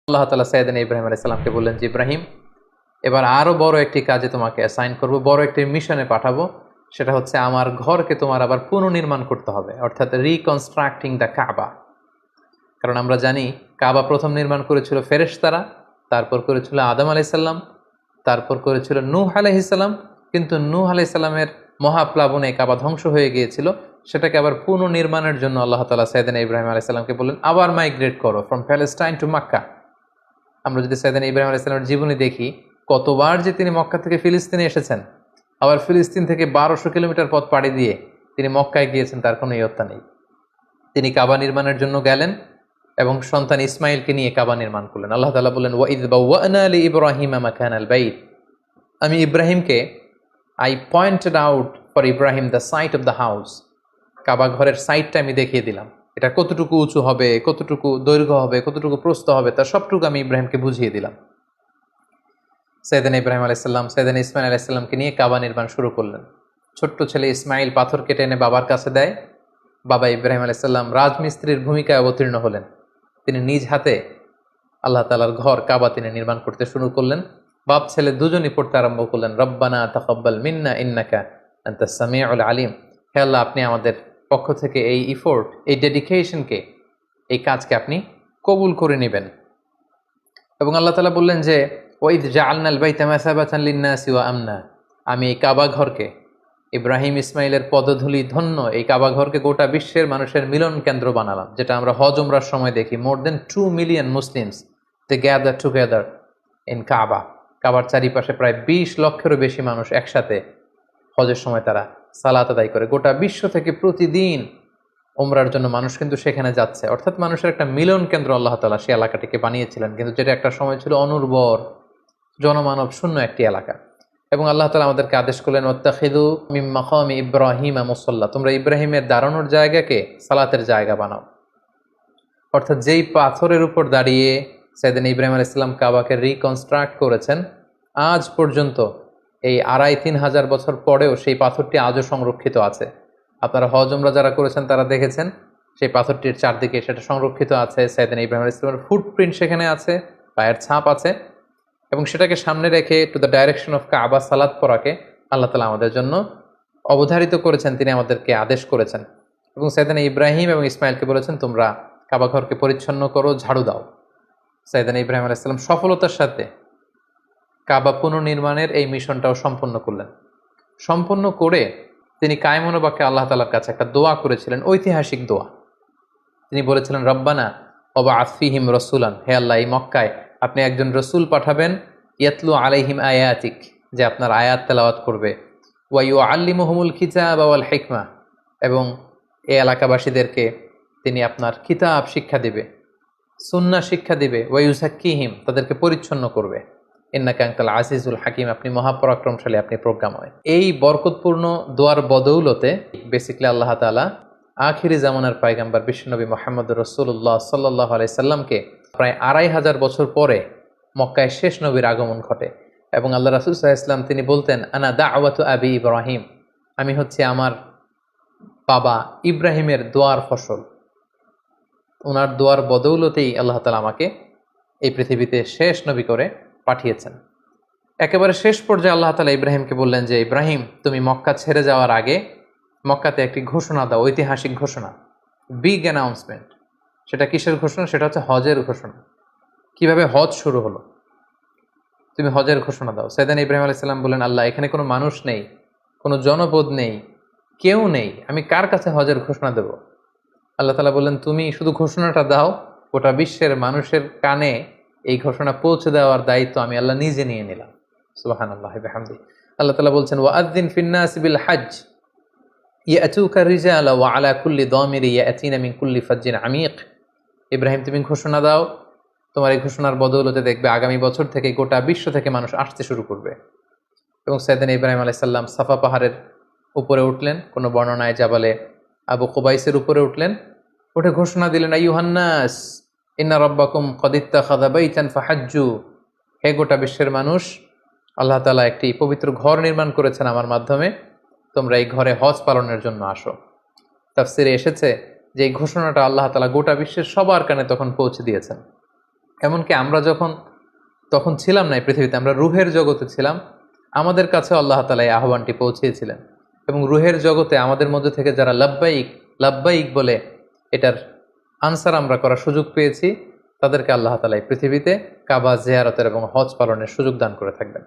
আল্লাহ তাআলা সাইয়েদনা ইব্রাহিম আলাইহিস সালামকে বললেন যে, ইব্রাহিম, এবার আরো বড় একটি কাজে তোমাকে অ্যাসাইন করব, বড় একটি মিশনে পাঠাবো। সেটা হচ্ছে আমার ঘরকে তোমার আবার পুনর্নির্মাণ করতে হবে, অর্থাৎ রিকনস্ট্রাক্টিং দ্য কাবা। কারণ আমরা জানি কাবা প্রথম নির্মাণ করেছিল ফেরেশতারা, তারপর করেছিল আদম আলাইহিস সালাম, তারপর করেছিল নূহ আলাইহিস সালাম। কিন্তু নূহ আলাইহিস সালামের মহাপ্লাবনে কাবা ধ্বংস হয়ে গিয়েছিল। সেটাকে আবার পুনর্নির্মাণের জন্য আল্লাহ তাআলা সাইয়েদনা ইব্রাহিম আলাইহিস সালামকে বললেন, আবার মাইগ্রেট করো ফ্রম প্যালেস্টাইন টু মক্কা। আমরা যদি সাইয়েদনা ইব্রাহিম আলাইহিস সালামের জীবনী দেখি, কতবার যে তিনি মক্কা থেকে ফিলিস্তিনে এসেছেন, আবার ফিলিস্তিন থেকে 1200 কিলোমিটার পথ পাড়ি দিয়ে তিনি মক্কায় গিয়েছেন, তার কোনো ইয়ত্তা নেই। তিনি কাবা নির্মাণের জন্য গেলেন এবং সন্তান ইসমাইলকে নিয়ে কাবা নির্মাণ করলেন। আল্লাহ তাআলা বললেন, ওয়াইদ বাওয়া'না লিইব্রাহিমা মাকানাল বাইত। আমি ইব্রাহিমকে I pointed out for Ibrahim the site of the house. Kaaba ঘরের সাইটটা আমি দেখিয়ে দিলাম, এটা কতটুকু উঁচু হবে, কতটুকু দৈর্ঘ্য হবে, কতটুকু প্রস্থ হবে, তার সবটুকু আমি ইব্রাহিমকে বুঝিয়ে দিলাম। সাইয়েদনা ইব্রাহিম আলাইহিস সালাম সাইয়েদনা ইসমাইল আলাইহিস সালামকে নিয়ে কাবা নির্মাণ শুরু করলেন। ছোট্ট ছেলে ইসমাইল পাথর কেটে এনে বাবার কাছে দেয়। বাবা ইব্রাহিম আলাইহিস সালাম রাজমিস্ত্রির ভূমিকায় অবতীর্ণ হলেন। তিনি নিজ হাতে আল্লাহ তাআলার ঘর কাবা তিনি নির্মাণ করতে শুরু করলেন। বাপ ছেলে দুজনই পড়তে আরম্ভ করলেন, রব্বানা তাকাব্বাল মিন্না ইন্নাকা আনতাস সামিউল আলিম। হে আল্লাহ, আপনি আমাদের পক্ষ থেকে এই ইফোর্ট, এই ডেডিকেশনকে, এই কাজকে আপনি কবুল করে নেবেন। এবং আল্লাহ তাআলা বললেন যে, ওয়াইদ জাআলনাল বাইতা মাসাবাতান লিন-নাসি ওয়া আমনা। আমি এই কাবা ঘরকে, ইব্রাহিম ইসমাইলের পদধূলি ধন্য এই কাবা ঘরকে গোটা বিশ্বের মানুষের মিলন কেন্দ্র বানালাম। যেটা আমরা হজ উমরার সময় দেখি, more then 2 million Muslims they gather together in Kaaba. কাবার চারিপাশে প্রায় 20 লক্ষেরও বেশি মানুষ একসাথে হজের সময় তারা সালাত আদায় করে। গোটা বিশ্ব থেকে প্রতিদিন উমরার জন্য মানুষ কিন্তু সেখানে যাচ্ছে। অর্থাৎ মানুষের একটা মিলন কেন্দ্র আল্লাহ তাআলা সেই এলাকাটিকে বানিয়েছিলেন, কিন্তু যেটা একটা সময় ছিল অনুর্বর, জনমানব শূন্য একটি এলাকা। এবং আল্লাহ তাআলা আমাদেরকে আদেশ করলেন, ওয়াত্তাখিযু মিন মাকামি ইব্রাহিমা মুসাল্লা। তোমরা ইব্রাহিমের দাঁড়ানোর জায়গাকে সালাতের জায়গা বানাও। অর্থাৎ যেই পাথরের উপর দাঁড়িয়ে সাইয়েদনা ইব্রাহিম আলাইহিস সালাম কাবাকে রিকনস্ট্রাক্ট করেছেন, আজ পর্যন্ত এই 2500-3000 হাজার বছর পরেও সেই পাথরটি আজও সংরক্ষিত আছে। আপনারা হজ উমরা যারা করেছেন তারা দেখেছেন সেই পাথরটির চারদিকে সেটা সংরক্ষিত আছে। সাইয়েদনা ইব্রাহিম আলাইহিস সালামের ফুটপ্রিন্ট সেখানে আছে, পায়ের ছাপ আছে। এবং সেটাকে সামনে রেখে টু দ্য ডাইরেকশন অফ কাবা সালাত করাকে আল্লাহ তাআলা আমাদের জন্য অবধারিত করেছেন, তিনি আমাদেরকে আদেশ করেছেন। এবং সাইয়েদনা ইব্রাহিম এবং ইসমাইলকে বলেছেন, তোমরা কাবা ঘরকে পরিচ্ছন্ন করো, ঝাড়ু দাও। সাইয়েদনা ইব্রাহিম আলাইহিস সালাম সফলতার সাথে কাবা পুনর্নির্মাণের এই মিশনটাও সম্পন্ন করলেন। সম্পন্ন করে তিনি কায়মনোবাক্যে আল্লাহ তাআলার কাছে একটা দোয়া করেছিলেন, ঐতিহাসিক দোয়া। তিনি বলেছিলেন, রব্বানা ওয়াবআথ ফীহিম রাসূলান। হে আল্লাহ, এই মক্কায় আপনি একজন রসুল পাঠাবেন, ইয়াতলু আলাইহিম আয়াতিক, যে আপনার আয়াত তেলাওয়াত করবে, ওয়া ইউআল্লিমুহুমুল কিতাবা ওয়াল হিকমা, এবং এই এলাকাবাসীদেরকে তিনি আপনার কিতাব শিক্ষা দিবে, সুন্নাহ শিক্ষা দিবে, ওয়া ইউযাক্কিহিম, তাদেরকে পরিচ্ছন্ন করবে, ইন্নাকা আনতাল আজিজুল হাকিম, আপনি মহাপরাক্রমশালী, আপনি প্রজ্ঞাময়। এই বরকতপূর্ণ দোয়ার বদৌলতে বেসিক্যালি আল্লাহ তাআলা আখিরি জামানার পয়গম্বর বিশ্বনবী মুহাম্মদুর রাসূলুল্লাহ সাল্লাল্লাহু আলাইহি সাল্লামকে প্রায় 2500 বছর পরে মক্কায় শেষ নবীর আগমন ঘটে। এবং আল্লাহ রাসূল সাল্লাল্লাহু আলাইহি ওয়াসাল্লাম তিনি বলতেন, আনা দাওয়াতু আবি ইব্রাহিম, আমি হচ্ছে আমার বাবা ইব্রাহিমের দোয়ার ফসল। ওনার দোয়ার বদৌলতেই আল্লাহ তাআলা আমাকে এই পৃথিবীতে শেষ নবী করে পাঠিয়েছেন। একেবারে শেষ পর্যায়ে আল্লাহ তাআলা ইব্রাহিমকে বললেন যে, ইব্রাহিম, তুমি মক্কা ছেড়ে যাওয়ার আগে মক্কাতে একটি ঘোষণা দাও, ঐতিহাসিক ঘোষণা, বিগ অ্যানাউন্সমেন্ট। সেটা কিসের ঘোষণা? সেটা হচ্ছে হজের ঘোষণা। কিভাবে হজ শুরু হলো, তুমি হজের ঘোষণা দাও। সাইয়েদনা ইব্রাহিম আলাইহিস সালাম বললেন, আল্লাহ, এখানে কোনো মানুষ নেই, কোনো জনপদ নেই, কেউ নেই, আমি কার কাছে হজের ঘোষণা দেব? আল্লাহ তাআলা বললেন, তুমি শুধু ঘোষণাটা দাও, গোটা বিশ্বের মানুষের কানে এই ঘোষণা পৌঁছে দেওয়ার দায়িত্ব আমি আল্লাহ নিজে নিয়ে নিলাম। সুবহানাল্লাহি ওয়া বিহামদিহি। আল্লাহ তাআলা বলছেন, ওয়াআযযিন ফিন-নাসি বিল হজ্জ ইয়াতুকা রিজালা ওয়া আলা কুল্লি দামিরি ইয়াতিনা মিন কুল্লি ফাজ্জিন আমিক। ইব্রাহিম, তুমি ঘোষণা দাও, তোমার এই ঘোষণার বদৌলতে দেখবে আগামী বছর থেকে গোটা বিশ্ব থেকে মানুষ আসতে শুরু করবে। এবং সাইয়েদনা ইব্রাহিম আলাইহিস সালাম সাফা পাহাড়ের উপরে উঠলেন, কোনো বর্ণনায় জাবালে আবু কুবাইসের উপরে উঠলেন, উঠে ঘোষণা দিলেন, আইয়ুহান নাস ইন্না রাব্বাকুম ক্বাদ ইত্তাখাযা বাইতান ফাহাজ্জু। হে গোটা বিশ্বের মানুষ, আল্লাহ তাআলা একটি পবিত্র ঘর নির্মাণ করেছেন আমার মাধ্যমে, তোমরা এই ঘরে হজ পালনের জন্য আসো। তাফসিরে এসেছে যে এই ঘোষণাটা আল্লাহ তাআলা গোটা বিশ্বের সবার কানে তখন পৌঁছে দিয়েছেন। এমনকি আমরা যখন তখন ছিলাম না এই পৃথিবীতে, আমরা রুহের জগতে ছিলাম, আমাদের কাছে আল্লাহ তাআলা এই আহ্বানটি পৌঁছিয়েছিলেন। এবং রুহের জগতে আমাদের মধ্যে থেকে যারা লাব্বাইক লাব্বাইক বলে এটার আনসার আমরা করার সুযোগ পেয়েছি, তাদেরকে আল্লাহ তাআলা এই পৃথিবীতে কাবা জিয়ারতের এবং হজ পালনের সুযোগ দান করে থাকবেন।